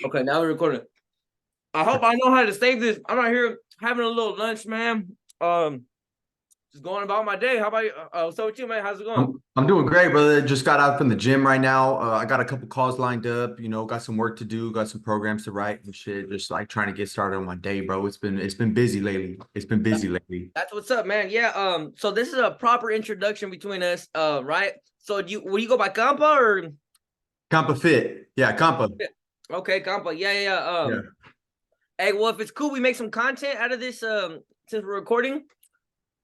Okay, now we're recording. I hope I know how to save this. I'm out here having a little lunch, man. Just going about my day. How about you? So with you, man, how's it going? I'm doing great, brother. Just got out from the gym right now. I got a couple calls lined up, got some work to do, got some programs to write and shit. Just like trying to get started on my day, bro. It's been busy lately. It's been busy lately. That's what's up, man. Yeah. So this is a proper introduction between us. Right. So will you go by Campa or? Compa fit. Yeah, Compa. Okay, Campa. Yeah. Yeah. Hey, well, if it's cool, we make some content out of this. Since we're recording.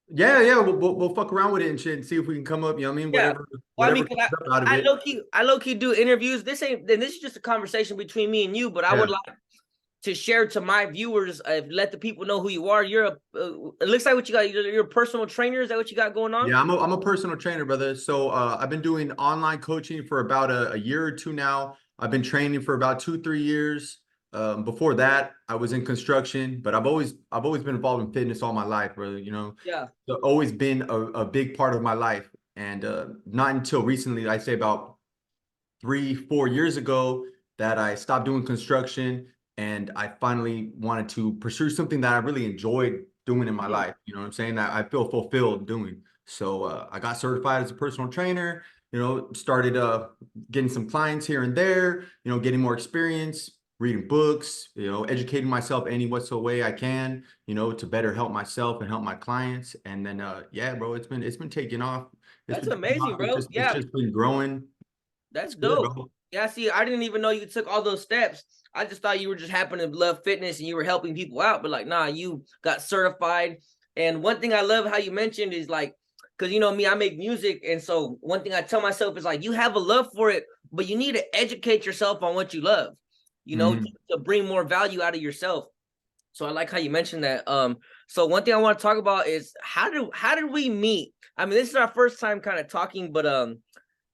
Yeah. We'll fuck around with it and shit and see if we can come up, you know what I mean? Yeah. Whatever, Well, I whatever mean, comes up out of I it. low key do interviews. This is just a conversation between me and you. But I Yeah. would like to share to my viewers, let the people know who you are. It looks like what you got. You're a personal trainer. Is that what you got going on? Yeah, I'm a personal trainer, brother. So I've been doing online coaching for about a year or two now. I've been training for about 2, 3 years. Before that, I was in construction, but I've always been involved in fitness all my life, brother. Yeah. So always been a big part of my life. And not until recently, I'd say about 3, 4 years ago, that I stopped doing construction and I finally wanted to pursue something that I really enjoyed doing in my Mhm. life. You know what I'm saying? That I feel fulfilled doing. So I got certified as a personal trainer, started getting some clients here and there, getting more experience, reading books, educating myself any whatsoever way I can, to better help myself and help my clients. And then yeah, bro, it's been taking off. It's That's been taking amazing, off. It's bro. just it's Yeah, just been growing. that's Good, dope. bro. Yeah, see, I didn't even know you took all those steps. I just thought you were just happening to love fitness and you were helping people out. But like, nah, you got certified. And one thing I love how you mentioned is like, because you know me, I make music. And so one thing I tell myself is like, you have a love for it, but you need to educate yourself on what you love, Mhm. to bring more value out of yourself. So I like how you mentioned that. So one thing I want to talk about is how did we meet? I mean, this is our first time kind of talking, but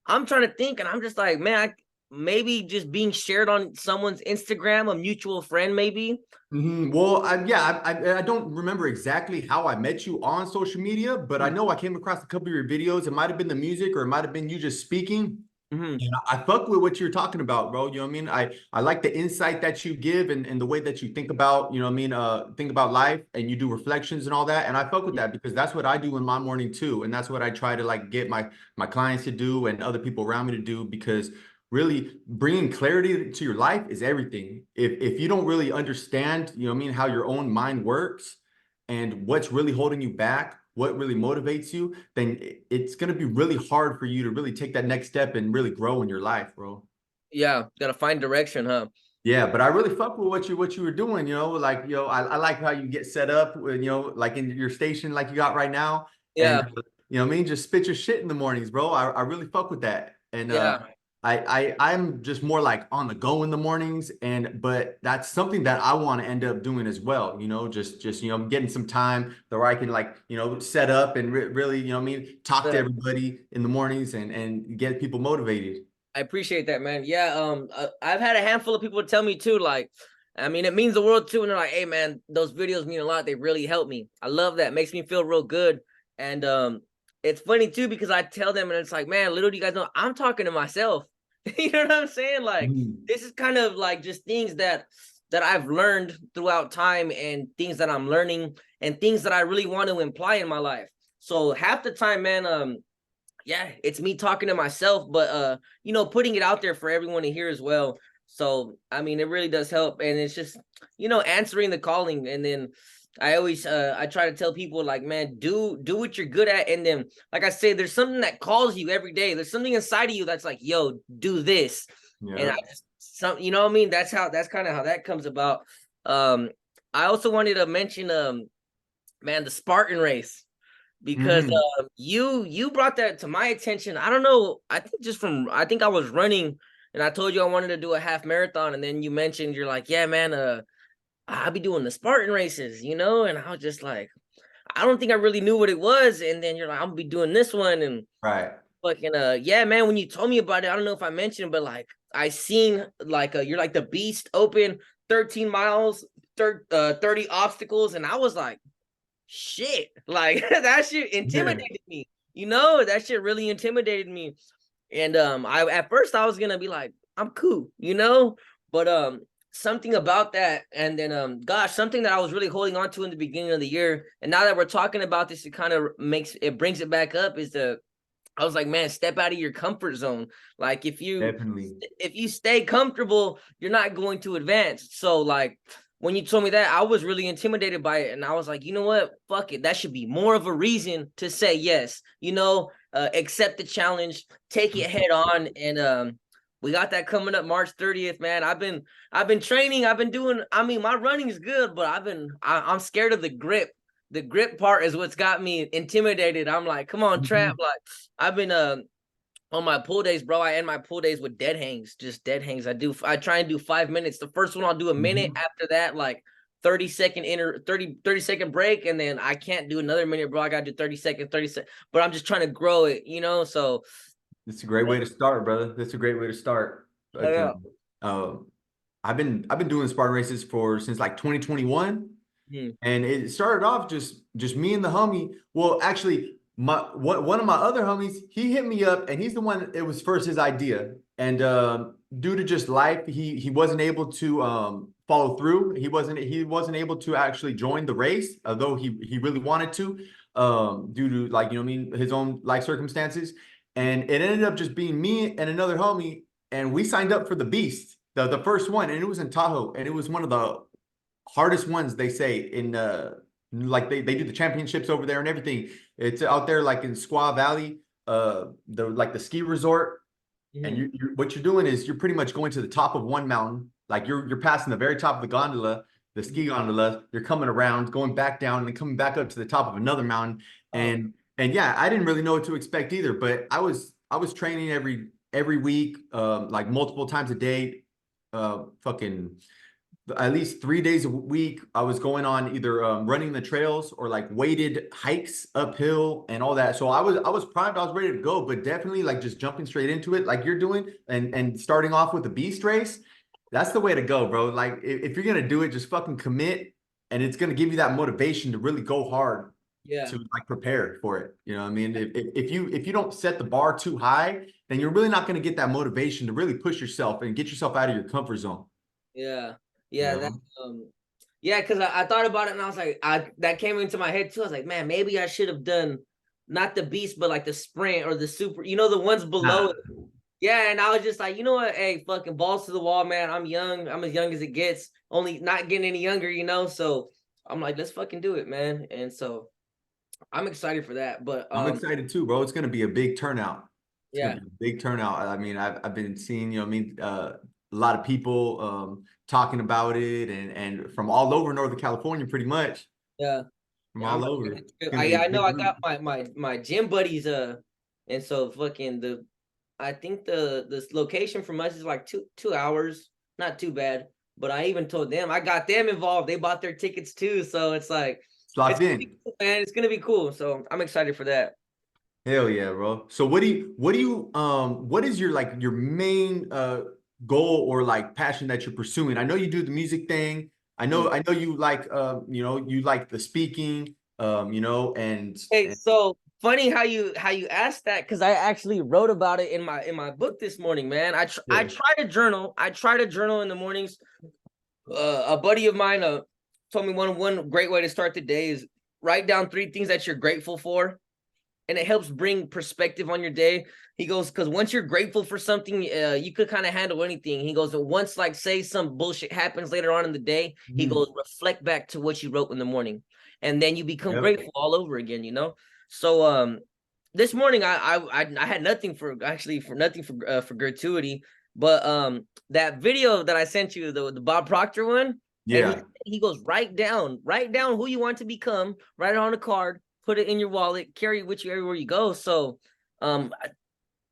I'm trying to think, and I'm just like, man, maybe just being shared on someone's Instagram, a mutual friend, maybe. Well, yeah, I don't remember exactly how I met you on social media, but I know I came across a couple of your videos. It might have been the music or it might have been you just speaking. Mm-hmm. And I fuck with what you're talking about, bro. You know what I mean? I like the insight that you give and the way that you think about, think about life and you do reflections and all that. And I fuck with that because that's what I do in my morning too. And that's what I try to like get my clients to do and other people around me to do because really bringing clarity to your life is everything. If you don't really understand, you know what I mean, how your own mind works and what's really holding you back, what really motivates you, then it's going to be really hard for you to really take that next step and really grow in your life, bro. Yeah, gotta find direction, huh? Yeah, but I really fuck with what you were doing, like, I like how you get set up with, like in your station like you got right now. And Yeah, what I mean, just spit your shit in the mornings, bro. I really fuck with that. And yeah, I'm just more like on the go in the mornings, but that's something that I want to end up doing as well, just getting some time where I can like, set up and really, what I mean, talk to yeah. everybody in the mornings and get people motivated. I appreciate that, man. Yeah, I've had a handful of people tell me too, like, I mean, it means the world too, and they're like, "Hey, man, those videos mean a lot. They really help me. I love that. Makes me feel real good." And it's funny too because I tell them, and it's like, "Man, little do you guys know, I'm talking to myself." You know what I'm saying? Like, Mhm. this is kind of like just things that I've learned throughout time, and things that I'm learning, and things that I really want to imply in my life. So half the time, man, yeah, it's me talking to myself, but putting it out there for everyone to hear as well. So I mean, it really does help, and it's just answering the calling. And then I always I try to tell people like, man, do what you're good at. And then like I say, there's something that calls you every day. There's something inside of you that's like, yo, do this. And I Yeah. just you know what I mean? That's kind of how that comes about. um I also wanted to mention, man, the Spartan race, because Mhm. you brought that to my attention. I don't know. I think I was running, and I told you I wanted to do a half marathon, and then you mentioned you're like, yeah, man, I'll be doing the Spartan races, and I was just like, I don't think I really knew what it was, and then you're like, I'm gonna be doing this one, and Right. fucking yeah, man. When you told me about it, I don't know if I mentioned, but like I seen like you're like the beast open 13 miles, 30 obstacles, and I was like, shit, like that shit Yeah. intimidated me. That shit really intimidated me. And I at first I was gonna be like, I'm cool, but something about that, and then gosh, something that I was really holding on to in the beginning of the year, and now that we're talking about this, it kind of brings it back up, is I was like, man, step out of your comfort zone. Like Definitely. if you stay comfortable, you're not going to advance. So like when you told me that, I was really intimidated by it, and I was like, you know what, fuck it, that should be more of a reason to say yes. Accept the challenge, take it head on, and we got that coming up March 30th, man. I've been training, I've been doing. I mean, my running is good, but I'm scared of the grip. The grip part is what's got me intimidated. I'm like, come on, Trap. Like, I've been on my pull days, bro. I end my pull days with dead hangs, just dead hangs. I try and do 5 minutes. The first one I'll do a minute. After that, like 30 second break, and then I can't do another minute, bro. I gotta do 30 seconds, 30 seconds. But I'm just trying to grow it, So It's a great way to start, brother. That's a great way to start. Like, yeah. I've been doing Spartan races since like 2021. And it started off just me and the homie. Well, actually, one of my other homies, he hit me up, and he's the one. It was first his idea, and due to just life, he wasn't able to follow through. He wasn't able to actually join the race, although he really wanted to, due to, like, his own life circumstances. And it ended up just being me and another homie, and we signed up for the Beast, the first one, and it was in Tahoe, and it was one of the hardest ones, they say, in like they do the championships over there and everything. It's out there like in Squaw Valley, the ski resort. And what you're doing is you're pretty much going to the top of one mountain, like you're passing the very top of the gondola, the ski gondola. You're coming around, going back down, and then coming back up to the top of another mountain. And yeah, I didn't really know what to expect either, but I was training every week, like multiple times a day, fucking at least 3 days a week. I was going on either running the trails or like weighted hikes uphill and all that. So I was primed, I was ready to go, but definitely like just jumping straight into it like you're doing, and starting off with the Beast race. That's the way to go, bro. Like, if you're gonna do it, just fucking commit, and it's gonna give you that motivation to really go hard, to like prepare for it. You know what I mean? If you don't set the bar too high, then you're really not gonna get that motivation to really push yourself and get yourself out of your comfort zone. Yeah. You Yeah, know? because I thought about it, and I was like, that came into my head too. I was like, man, maybe I should have done not the Beast, but like the sprint or the super, the ones below it. Yeah, and I was just like, you know what? Hey, fucking balls to the wall, man. I'm young. I'm as young as it gets. Only not getting any younger. So I'm like, let's fucking do it, man. And so I'm excited for that. But I'm excited too, bro. It's gonna be a big turnout. It's yeah, gonna be a big turnout. I mean, I've been seeing, a lot of people talking about it, and from all over Northern California, pretty much. yeah. From Yeah, all over. It's gonna be a I know big I group. got my gym buddies, and so fucking I think the location from us is like two hours, not too bad. But I even told them, I got them involved. They bought their tickets too, so it's like, It's it's locked gonna be in. cool, man. It's gonna be cool. So I'm excited for that. Hell yeah, bro. So what is your, like, your main goal or like passion that you're pursuing? I know you do the music thing. I know you like you like the speaking, Hey, so funny how you asked that, because I actually wrote about it in my book this morning, man. I yeah. try to journal. I try to journal in the mornings. A buddy of mine told me one great way to start the day is write down 3 things that you're grateful for, and it helps bring perspective on your day. He goes, because once you're grateful for something, you could kind of handle anything. He goes, once, like, say some bullshit happens later on in the day, he goes, reflect back to what you wrote in the morning, and then you become Yep. grateful all over again. So this morning I had nothing for gratuity, but that video that I sent you, the Bob Proctor one, and Yeah. he goes, write down who you want to become, write it on a card, put it in your wallet, carry it with you everywhere you go. So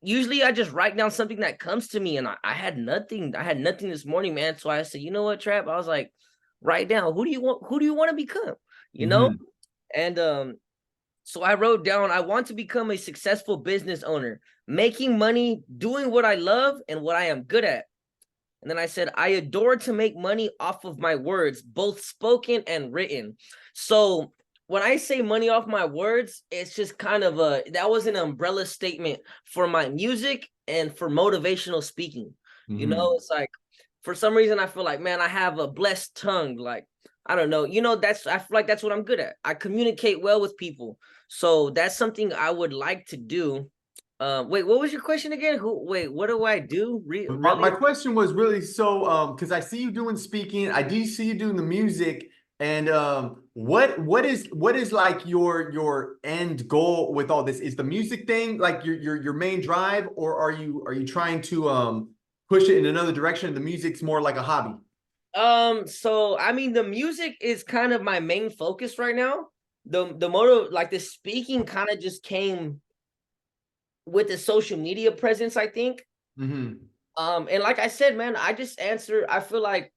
usually I just write down something that comes to me, and I had nothing this morning, man. So I said, you know what, Trap? I was like, write down, who do you want to become, you know? Mm-hmm. And so I wrote down, I want to become a successful business owner, making money, doing what I love and what I am good at. And then I said, I adore to make money off of my words, both spoken and written. So when I say money off my words, it's just kind of that was an umbrella statement for my music and for motivational speaking. You know, Hmm. it's like for some reason I feel like, man, I have a blessed tongue. Like, I don't know, that's I feel like that's what I'm good at. I communicate well with people. So that's something I would like to do. Wait, what was your question again? Wait, what do I do? My Really? question was really so because I see you doing speaking, I do see you doing the music, and what is like your end goal with all this? Is the music thing like your main drive, or are you trying to push it in another direction? The music's more like a hobby. So I mean the music is kind of my main focus right now. The motive, like the speaking kind of just came with the social media presence, I think. Hmm. And like I said, man, I just answer, I feel like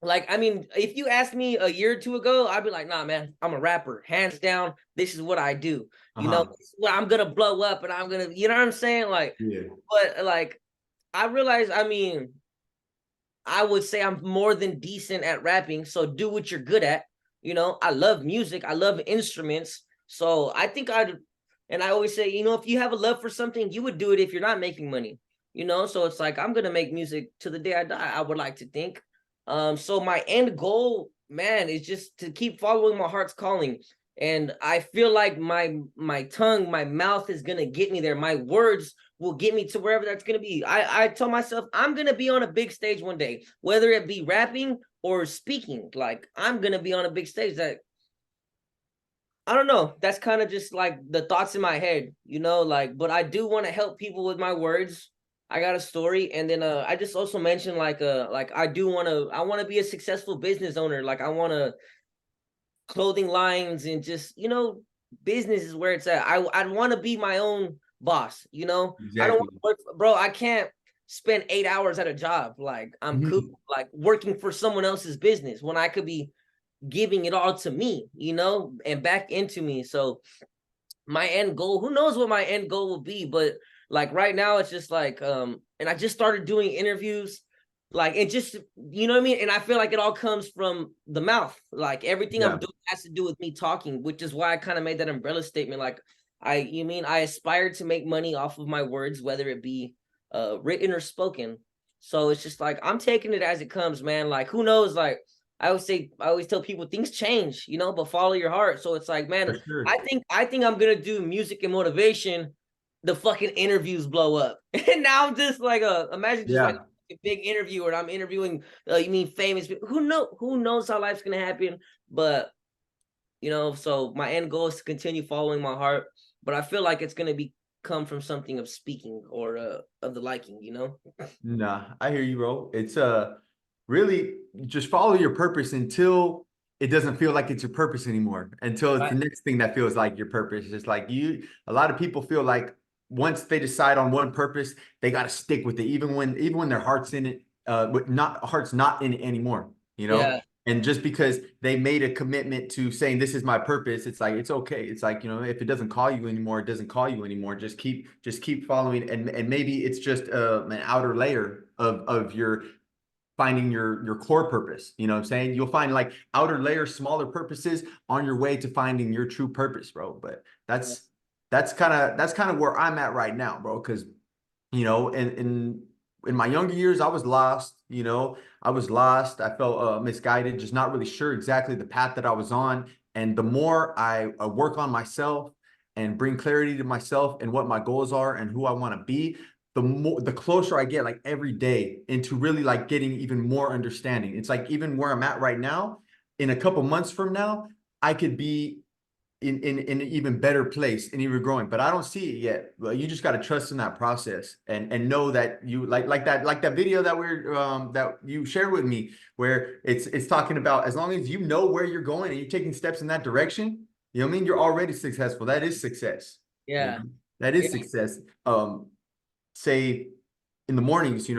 I mean, if you asked me a year or two ago, I'd be like, nah, man, I'm a rapper. Hands down, this is what I do. Uh-huh. This is what I'm gonna blow up and I'm gonna, you know what I'm saying? Like, Yeah. but like I realized, I mean, I would say I'm more than decent at rapping. So do what you're good at. I love music. I love instruments. So I think and I always say, if you have a love for something, you would do it if you're not making money. So it's like I'm gonna make music to the day I die. I would like to think. So my end goal, man, is just to keep following my heart's calling. And I feel like my tongue, my mouth is gonna get me there. My words will get me to wherever that's gonna be. I tell myself I'm gonna be on a big stage one day, whether it be rapping or speaking. Like I'm gonna be on a big stage. That I don't know. That's kind of just like the thoughts in my head, like, but I do want to help people with my words. I got a story. And then I just also mentioned like I want to be a successful business owner. Like I want to clothing lines and just, business is where it's at. I'd want to be my own boss, I don't want Exactly. to work bro, I can't spend 8 hours at a job. Like I'm cool Mhm. like working for someone else's business when I could be giving it all to me, and back into me. So my end goal, who knows what my end goal will be, but like right now it's just like and I just started doing interviews, like it just, you know what I mean, and I feel like it all comes from the mouth. Like everything I'm Yeah, doing has to do with me talking, which is why I kind of made that umbrella statement. Like I aspire to make money off of my words, whether it be written or spoken. So it's just like I'm taking it as it comes, man. Like who knows, like I always tell people things change, but follow your heart. So it's like, for man, sure. I think I'm gonna do music and motivation. The fucking interviews blow up, and now I'm just like imagine just like Yeah. a big interviewer, and I'm interviewing. You mean famous people? Who knows how life's gonna happen? But so my end goal is to continue following my heart. But I feel like it's gonna be come from something of speaking or of the liking. Nah, I hear you, bro. It's really just follow your purpose until it doesn't feel like it's your purpose anymore. Until it's the Right. next thing that feels like your purpose. It's like a lot of people feel like once they decide on one purpose, they got to stick with it, even when their heart's in it, but not heart's not in it anymore, you know? Yeah. And just because they made a commitment to saying this is my purpose, it's like it's okay. It's like, if it doesn't call you anymore, it doesn't call you anymore. Just keep following, and maybe it's just an outer layer of your finding your core purpose. You know what I'm saying? You'll find like outer layer, smaller purposes on your way to finding your true purpose, bro. But Yeah. that's kind of where I'm at right now, bro. Because in my younger years, I was lost. I was lost. I felt misguided, just not really sure exactly the path that I was on. And the more I work on myself and bring clarity to myself and what my goals are and who I want to be, the closer I get, like every day, into really like getting even more understanding. It's like even where I'm at right now, in a couple months from now, I could be in an even better place and even growing, but I don't see it yet. Well, you just got to trust in that process and know that you like that video that you shared with me, where it's talking about as long as you know where you're going and you're taking steps in that direction, you know what I mean, you're already successful. That is success. you Yeah. know that Yeah. is success. Say in the mornings,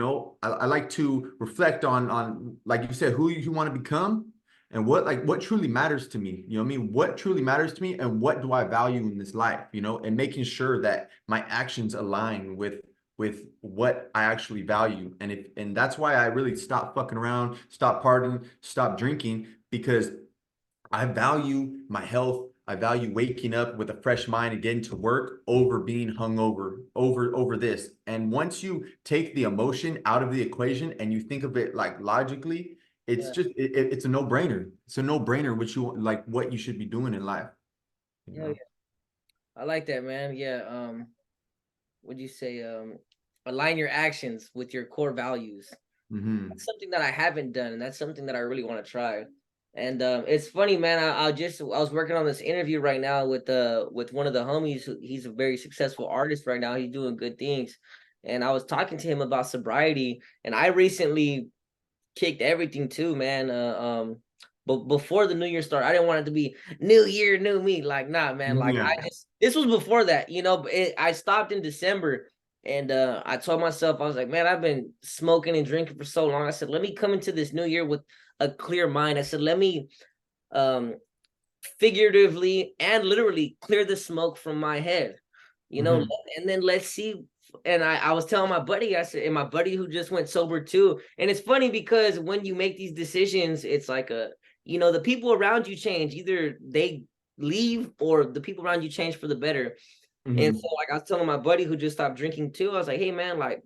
I like to reflect on like you said, who you want to become and what truly matters to me. You know what I mean? What truly matters to me and what do I value in this life, and making sure that my actions align with what I actually value. And that's why I really stopped fucking around, stop partying, stop drinking, because I value my health. I value waking up with a fresh mind and getting to work over being hungover over this. And once you take the emotion out of the equation and you think of it like logically, it's Yeah. just it's a no-brainer. It's a no-brainer what you like what you should be doing in life, you Yeah. know. Yeah. I like that, man. Yeah. What'd you say? Align your actions with your core values. Hmm. That's something that I haven't done, and that's something that I really want to try. And it's funny, man. I was working on this interview right now with one of the homies. He's a very successful artist right now. He's doing good things, and I was talking to him about sobriety. And I recently kicked everything too, man. But before the new year started, I didn't want it to be new year, new me. Like, nah, man. Like, Yeah. this was before that, you know. But I stopped in December, and I told myself, I was like, man, I've been smoking and drinking for so long. I said, let me come into this new year with a clear mind. I said, let me um figuratively and literally clear the smoke from my head, you know, Hmm. and then let's see. And I was telling my buddy, I said, and my buddy who just went sober too. And it's funny because when you make these decisions, it's like the people around you change. Either they leave or the people around you change for the better. And so, Hmm. like, I was telling my buddy who just stopped drinking too, I was like, hey, man, like,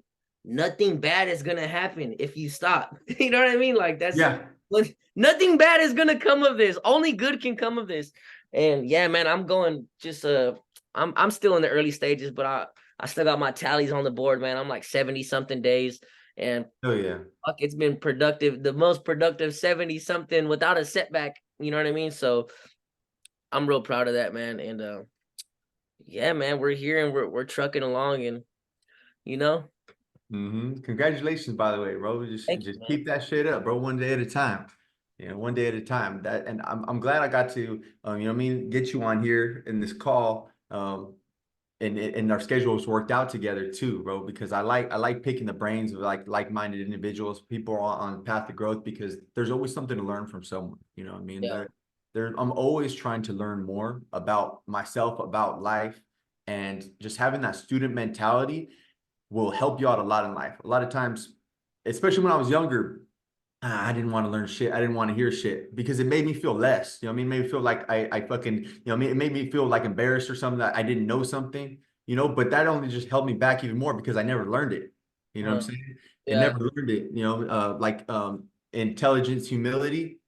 nothing bad is going to happen if you stop. You know what I mean? Like, Yeah. nothing bad is going to come of this. Only good can come of this. And yeah, man, I'm going just, I'm still in the early stages, but I still got my tallies on the board, man. I'm like 70 something days. And Oh yeah. fuck, it's been productive, the most productive 70 something without a setback. You know what I mean? So I'm real proud of that, man. And, yeah, man, we're here and we're trucking along, and you know, Congratulations, by the way, bro. thank you, Just man. keep that shit up, bro. One day at a time. One day at a time. That and I'm glad I got to you know what I mean, get you on here in this call. And our schedules worked out together too, bro, because I like picking the brains of like-minded individuals, people on path to growth, because there's always something to learn from someone. You know what I mean? Yeah, I'm always trying to learn more about myself, about life, and just having that student mentality will help you out a lot in life. A lot of times, especially when I was younger, I didn't want to learn shit. I didn't want to hear shit because it made me feel less. You know what I mean? It made me feel like I fucking, you know what I mean? It made me feel like embarrassed or something that I didn't know something, but that only just held me back even more because I never learned it. You know what I'm uh, saying? I yeah. never learned it, like intelligence, humility,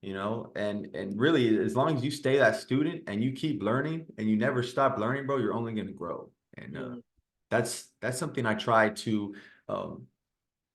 and really as long as you stay that student and you keep learning and you never stop learning, bro, you're only going to grow. And Mhm. that's something I try to um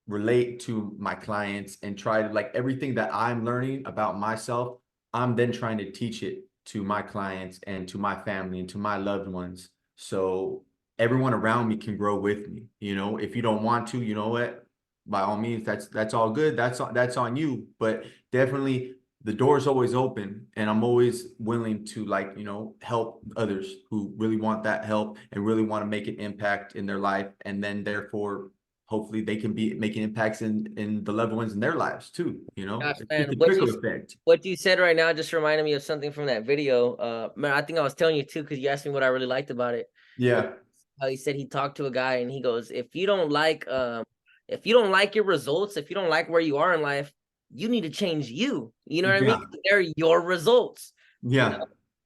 relate to my clients and try to, like, everything that I'm learning about myself, I'm then trying to teach it to my clients and to my family and to my loved ones. So everyone around me can grow with me. If you don't want to, you know what? By all means, that's all good. That's on you. But definitely the door is always open and I'm always willing to, like, help others who really want that help and really want to make an impact in their life. And then therefore hopefully they can be making impacts in the loved ones in their lives too. Gosh, It's just man, a trickle effect. what you said right now just reminded me of something from that video. Man, I think I was telling you too because you asked me what I really liked about it. And Yeah. how he said he talked to a guy and he goes, if you don't like your results, if you don't like where you are in life, you need to change you. You know what I mean? Yeah. They're your results. You know. Yeah.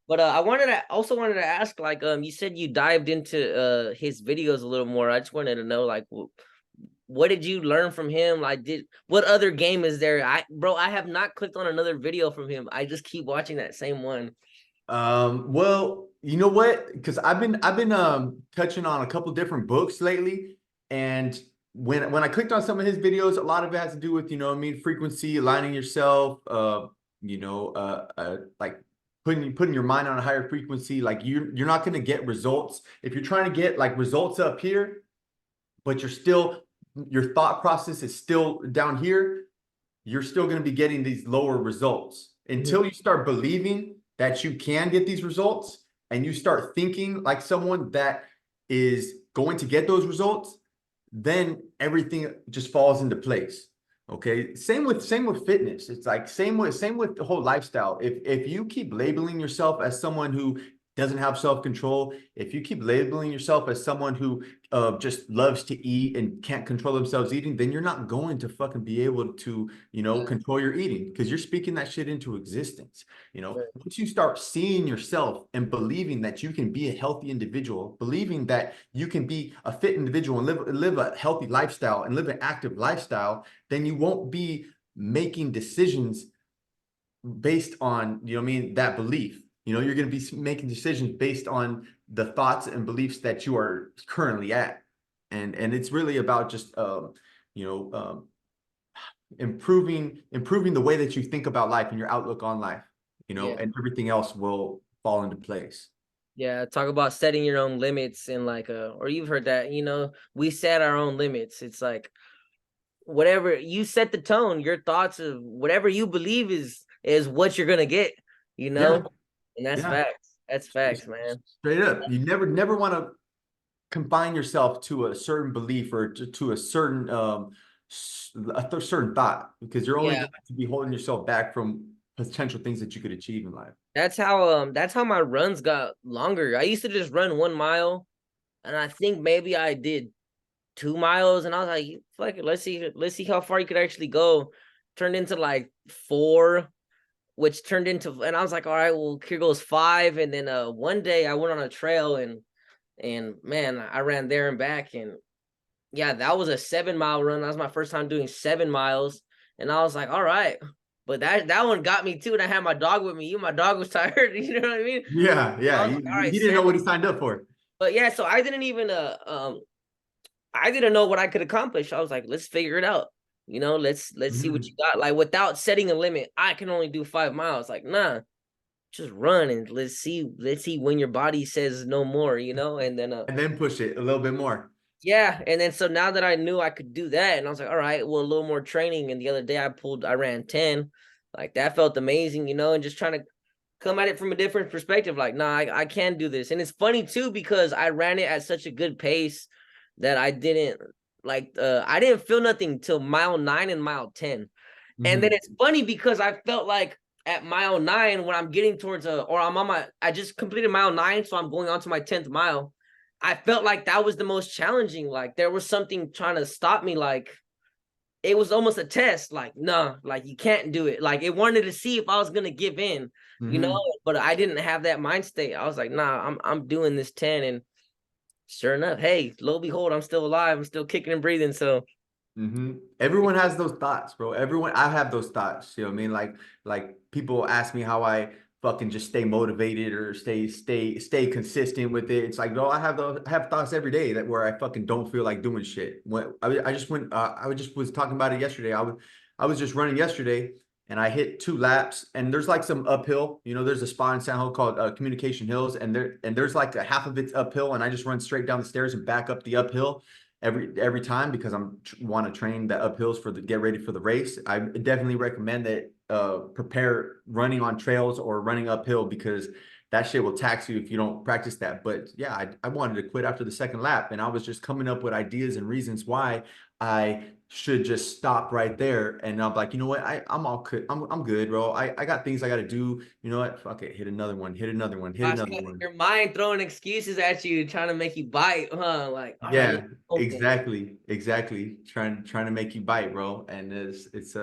But I wanted to ask, like, you said you dived into his videos a little more. I just wanted to know, like, what did you learn from him? Like, what other game is there? I have not clicked on another video from him. I just keep watching that same one. Well, you know what? Because I've been touching on a couple different books lately, and when I clicked on some of his videos, a lot of it has to do with, what I mean, frequency, aligning yourself, like putting your mind on a higher frequency. Like you're not going to get results if you're trying to get like results up here, but your thought process is still down here. You're still going to be getting these lower results Mhm. until you start believing that you can get these results and you start thinking like someone that is going to get those results. Then everything just falls into place. Okay, same with fitness. It's like same with the whole lifestyle. If you keep labeling yourself as someone who doesn't have self-control, if you keep labeling yourself as someone who just loves to eat and can't control themselves eating, then you're not going to fucking be able to, Yeah. control your eating because you're speaking that shit into existence. Right. Once you start seeing yourself and believing that you can be a healthy individual, believing that you can be a fit individual and live a healthy lifestyle and live an active lifestyle, then you won't be making decisions based on, that belief. You're going to be making decisions based on the thoughts and beliefs that you are currently at. And it's really about just, you know, improving the way that you think about life and your outlook on life, Yeah. and everything else will fall into place. Yeah, talk about setting your own limits and like or you've heard that, we set our own limits. It's like whatever you set the tone, your thoughts of whatever you believe is what you're gonna get, you Yeah, know? And that's yeah. facts. That's facts, man. Straight up. You never want to confine yourself to a certain belief or to a certain certain thought because you're only Yeah. going to be holding yourself back from potential things that you could achieve in life. That's how my runs got longer. I used to just run 1 mile and I think maybe I did 2 miles and I was like, fuck it, let's see how far you could actually go. Turned into like 4, which turned into, and I was like, all right, well, here goes 5. And then one day I went on a trail and man, I ran there and back. And yeah, that was a 7 mile run. That was my first time doing 7 miles. And I was like, all right. But that one got me too. And I had my dog with me. My dog was tired. You know what I mean? Yeah, I yeah. was like, all right, He didn't know what seven. he signed up for. But yeah, so I didn't even I didn't know what I could accomplish. I was like, let's figure it out. Let's see what you Mhm. got. Like without setting a limit, I can only do 5 miles. Like, nah, just run and let's see when your body says no more, and then And then push it a little bit more. yeah, and then so now that I knew I could do that, and I was like, all right, well, a little more training. And the other day I ran 10, like that felt amazing, and just trying to come at it from a different perspective. Like, nah, I can do this. And it's funny too because I ran it at such a good pace that I didn't feel nothing till mile 9 and mile 10. And then Mhm. it's funny because I felt like at mile 9 when I'm getting towards I just completed mile 9, so I'm going on to my 10th mile. I felt like that was the most challenging. Like there was something trying to stop me. Like it was almost a test. Like, nah, like you can't do it. Like it wanted to see if I was gonna give in, Mhm. but I didn't have that mind state. I was like, nah, I'm doing this 10. And sure enough, hey, lo and behold, I'm still alive. I'm still kicking and breathing. So Everyone has those thoughts, bro. I have those thoughts. You know what I mean? Like people ask me how I fucking just stay motivated or stay consistent with it. It's like, no, I have thoughts every day that where I fucking don't feel like doing shit. I just went, I just was talking about it yesterday. I was just running yesterday and I hit 2 laps and there's like some uphill. There's a spot in San Jose called Communication Hills and there's like a half of it's uphill and I just run straight down the stairs and back up the uphill every time because I'm want to train the uphills for the get ready for the race. I definitely recommend that prepare running on trails or running uphill because that shit will tax you if you don't practice that. But yeah, I wanted to quit after the second lap and I was just coming up with ideas and reasons why I should just stop right there. And I'm like, you know what? I'm all good. I'm good, bro. I got things I got to do. You know what? Fuck it. Hit another one. Hit another one. Hit another one. your mind throwing excuses at you, trying to make you bite, huh? Like, all right, let's Yeah, open. exactly. Trying to make you bite, bro. And it's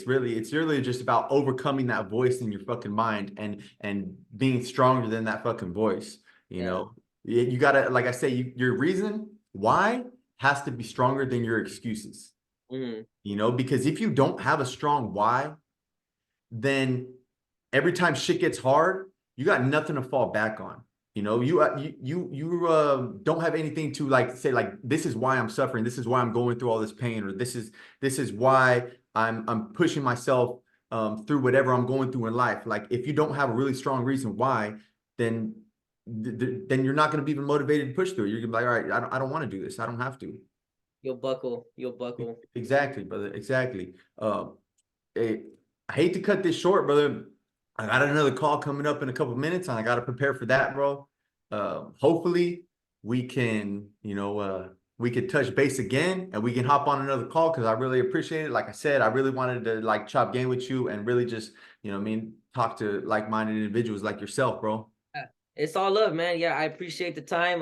really just about overcoming that voice in your fucking mind and being stronger than that fucking voice. You Yeah. know, you gotta, like I say, your reason why has to be stronger than your excuses. Mm-hmm. Because if you don't have a strong why, then every time shit gets hard, you got nothing to fall back on. You don't have anything to like say like this is why I'm suffering, this is why I'm going through all this pain, or this is why I'm pushing myself through whatever I'm going through in life. Like if you don't have a really strong reason why, then then you're not going to be even motivated to push through. You're gonna be like, all right, I don't want to do this. I don't have to. You'll buckle. You'll buckle. Exactly, brother. Exactly. Hey, I hate to cut this short, brother. I got another call coming up in a couple minutes, and I got to prepare for that, bro. Hopefully, we can, we could touch base again, and we can hop on another call because I really appreciate it. Like I said, I really wanted to like chop game with you and really just, talk to like-minded individuals like yourself, bro. It's all love, man. Yeah, I appreciate the time.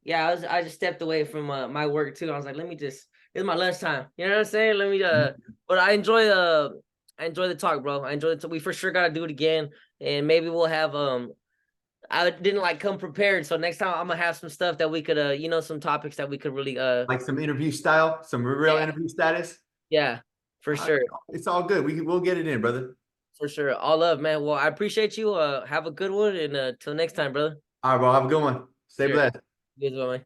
Yeah, I just stepped away from my work too. I was like, let me just it's my lunchtime. You know what I'm saying? Let me but I enjoy the talk, bro. I enjoy it. We for sure gotta do it again. And maybe we'll have I didn't like come prepared, so next time I'm gonna have some stuff that we could some topics that we could really Like some interview style, some real yeah, interview status. yeah, for Uh, sure. it's all good. We'll get it in, brother. For sure. All love, man. Well, I appreciate you. Have a good one and till next time, brother. All right, bro. Have a good one. Stay Sure. blessed. You as well, man.